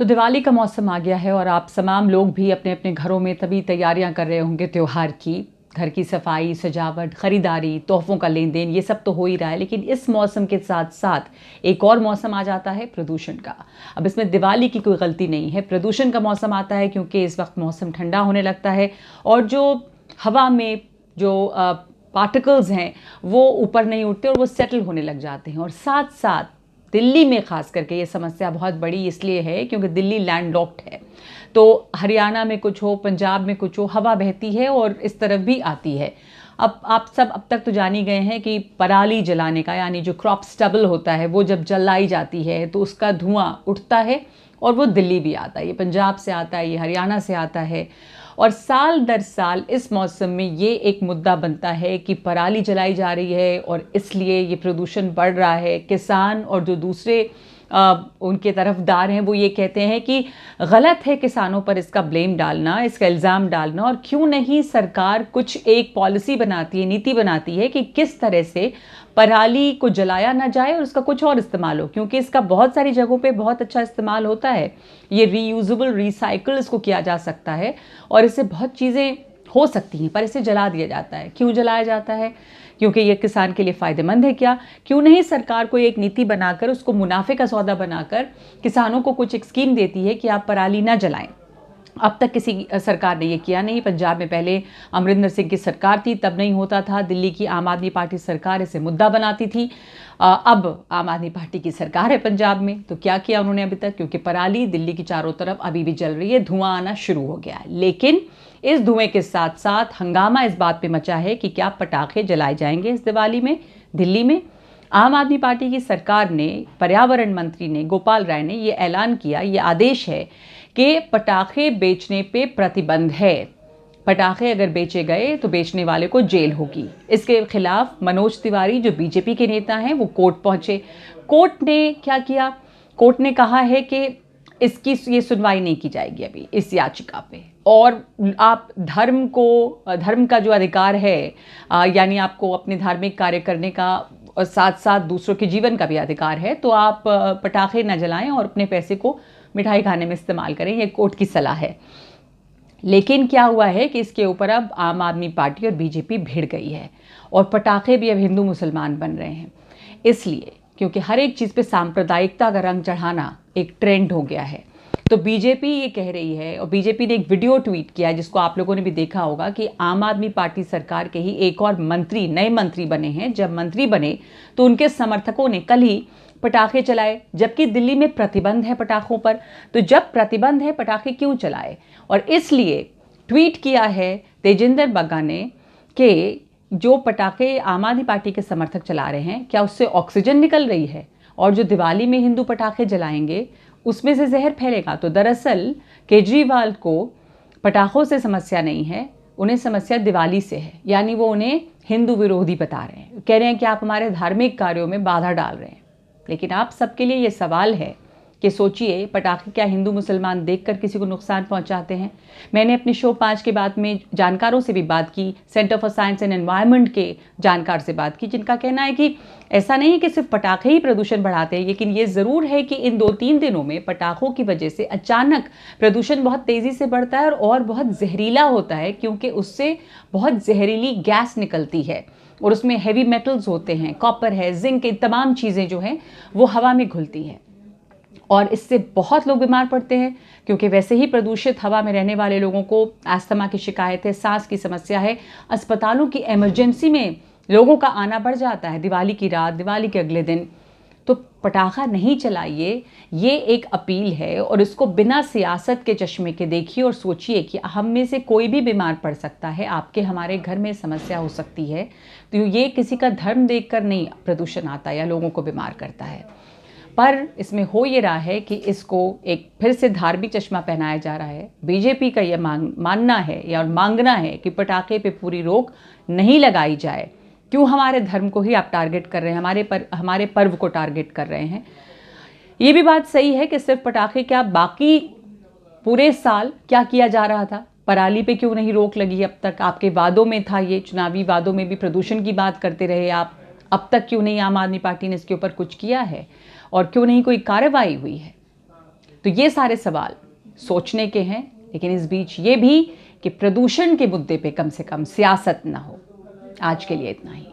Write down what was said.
तो दिवाली का मौसम आ गया है और आप तमाम लोग भी अपने अपने घरों में तभी तैयारियां कर रहे होंगे त्यौहार की। घर की सफाई, सजावट, खरीदारी, तोहफों का लेन देन, ये सब तो हो ही रहा है। लेकिन इस मौसम के साथ साथ एक और मौसम आ जाता है प्रदूषण का। अब इसमें दिवाली की कोई गलती नहीं है, प्रदूषण का मौसम आता है क्योंकि इस वक्त मौसम ठंडा होने लगता है और जो हवा में जो पार्टिकल्स हैं वो ऊपर नहीं उठते और वो सेटल होने लग जाते हैं। और साथ साथ दिल्ली में खास करके ये समस्या बहुत बड़ी इसलिए है क्योंकि दिल्ली लैंडलॉक्ड है। तो हरियाणा में कुछ हो, पंजाब में कुछ हो, हवा बहती है और इस तरफ भी आती है। अब आप सब अब तक तो जान ही गए हैं कि पराली जलाने का, यानी जो क्रॉप स्टबल होता है, वो जब जलाई जाती है तो उसका धुआं उठता है और वो दिल्ली भी आता है। ये पंजाब से आता है, ये हरियाणा से आता है। और साल दर साल इस मौसम में ये एक मुद्दा बनता है कि पराली जलाई जा रही है और इसलिए ये प्रदूषण बढ़ रहा है। किसान और जो दूसरे उनके तरफदार हैं वो ये कहते हैं कि गलत है किसानों पर इसका ब्लेम डालना, इसका इल्ज़ाम डालना, और क्यों नहीं सरकार कुछ एक पॉलिसी बनाती है, नीति बनाती है कि किस तरह से पराली को जलाया ना जाए और उसका कुछ और इस्तेमाल हो, क्योंकि इसका बहुत सारी जगहों पे बहुत अच्छा इस्तेमाल होता है। ये रीयूजेबल, रिसाइकल इसको किया जा सकता है और इससे बहुत चीज़ें हो सकती हैं, पर इसे जला दिया जाता है। क्यों जलाया जाता है? क्योंकि ये किसान के लिए फ़ायदेमंद है क्या? क्यों नहीं सरकार को एक नीति बनाकर, उसको मुनाफे का सौदा बनाकर किसानों को कुछ एक स्कीम देती है कि आप पराली ना जलाएं। अब तक किसी सरकार ने ये किया नहीं। पंजाब में पहले अमरिंदर सिंह की सरकार थी, तब नहीं होता था। दिल्ली की आम आदमी पार्टी सरकार इसे मुद्दा बनाती थी। अब आम आदमी पार्टी की सरकार है पंजाब में, तो क्या किया उन्होंने अभी तक? क्योंकि पराली दिल्ली की चारों तरफ अभी भी जल रही है, धुआं आना शुरू हो गया है। लेकिन इस धुएं के साथ साथ हंगामा इस बात पे मचा है कि क्या पटाखे जलाए जाएंगे इस दिवाली में दिल्ली में। आम आदमी पार्टी की सरकार ने, पर्यावरण मंत्री ने, गोपाल राय ने ये ऐलान किया, ये आदेश है कि पटाखे बेचने पे प्रतिबंध है। पटाखे अगर बेचे गए तो बेचने वाले को जेल होगी। इसके खिलाफ मनोज तिवारी जो बीजेपी के नेता हैं वो कोर्ट पहुंचे। कोर्ट ने क्या किया? कोर्ट ने कहा है कि इसकी ये सुनवाई नहीं की जाएगी अभी इस याचिका पे, और आप धर्म का जो अधिकार है, यानी आपको अपने धार्मिक कार्य करने का और साथ साथ दूसरों के जीवन का भी अधिकार है, तो आप पटाखे न जलाएं और अपने पैसे को मिठाई खाने में इस्तेमाल करें। ये कोर्ट की सलाह है। लेकिन क्या हुआ है कि इसके ऊपर अब आम आदमी पार्टी और बीजेपी भिड़ गई है और पटाखे भी अब हिंदू मुसलमान बन रहे हैं। इसलिए क्योंकि हर एक चीज़ पे सांप्रदायिकता का रंग चढ़ाना एक ट्रेंड हो गया है। तो बीजेपी ये कह रही है, और बीजेपी ने एक वीडियो ट्वीट किया है जिसको आप लोगों ने भी देखा होगा, कि आम आदमी पार्टी सरकार के ही एक और मंत्री, नए मंत्री बने हैं। जब मंत्री बने तो उनके समर्थकों ने कल ही पटाखे चलाए, जबकि दिल्ली में प्रतिबंध है पटाखों पर। तो जब प्रतिबंध है, पटाखे क्यों चलाए? और इसलिए ट्वीट किया है तेजिंदर बग्गा ने कि जो पटाखे आम आदमी पार्टी के समर्थक चला रहे हैं, क्या उससे ऑक्सीजन निकल रही है? और जो दिवाली में हिंदू पटाखे जलाएंगे उसमें से जहर फैलेगा। तो दरअसल केजरीवाल को पटाखों से समस्या नहीं है, उन्हें समस्या दिवाली से है। यानी वो उन्हें हिंदू विरोधी बता रहे हैं, कह रहे हैं कि आप हमारे धार्मिक कार्यों में बाधा डाल रहे हैं। लेकिन आप सबके लिए ये सवाल है कि सोचिए, पटाखे क्या हिंदू मुसलमान देखकर किसी को नुकसान पहुंचाते हैं? मैंने अपने शो 5 के बाद में जानकारों से भी बात की, centre for science and environment के जानकार से बात की, जिनका कहना है कि ऐसा नहीं है कि सिर्फ पटाखे ही प्रदूषण बढ़ाते हैं, लेकिन ये ज़रूर है कि इन 2-3 दिनों में पटाखों की वजह से अचानक प्रदूषण बहुत तेज़ी से बढ़ता है और बहुत जहरीला होता है, क्योंकि उससे बहुत जहरीली गैस निकलती है और उसमें हैवी मेटल्स होते हैं, कॉपर है, जिंक, ये तमाम चीज़ें जो हैं वो हवा में घुलती हैं और इससे बहुत लोग बीमार पड़ते हैं। क्योंकि वैसे ही प्रदूषित हवा में रहने वाले लोगों को अस्थमा की शिकायत है, सांस की समस्या है, अस्पतालों की इमरजेंसी में लोगों का आना बढ़ जाता है दिवाली की रात, दिवाली के अगले दिन। तो पटाखा नहीं चलाइए, ये एक अपील है। और इसको बिना सियासत के चश्मे के देखिए और सोचिए कि हम में से कोई भी बीमार पड़ सकता है, आपके हमारे घर में समस्या हो सकती है। तो ये किसी का धर्म देखकर नहीं प्रदूषण आता या लोगों को बीमार करता है, पर इसमें हो ये रहा है कि इसको एक फिर से धार्मिक चश्मा पहनाया जा रहा है। बीजेपी का यह मानना है या मांगना है कि पटाखे पे पूरी रोक नहीं लगाई जाए। क्यों हमारे धर्म को ही आप टारगेट कर रहे हैं, हमारे पर्व को टारगेट कर रहे हैं? ये भी बात सही है कि सिर्फ पटाखे क्या, बाकी पूरे साल क्या किया जा रहा था? पराली पे क्यों नहीं रोक लगी अब तक? आपके वादों में था, ये चुनावी वादों में भी प्रदूषण की बात करते रहे आप। अब तक क्यों नहीं आम आदमी पार्टी ने इसके ऊपर कुछ किया है और क्यों नहीं कोई कार्रवाई हुई है? तो ये सारे सवाल सोचने के हैं, लेकिन इस बीच ये भी कि प्रदूषण के मुद्दे पे कम से कम सियासत ना हो। आज के लिए इतना ही।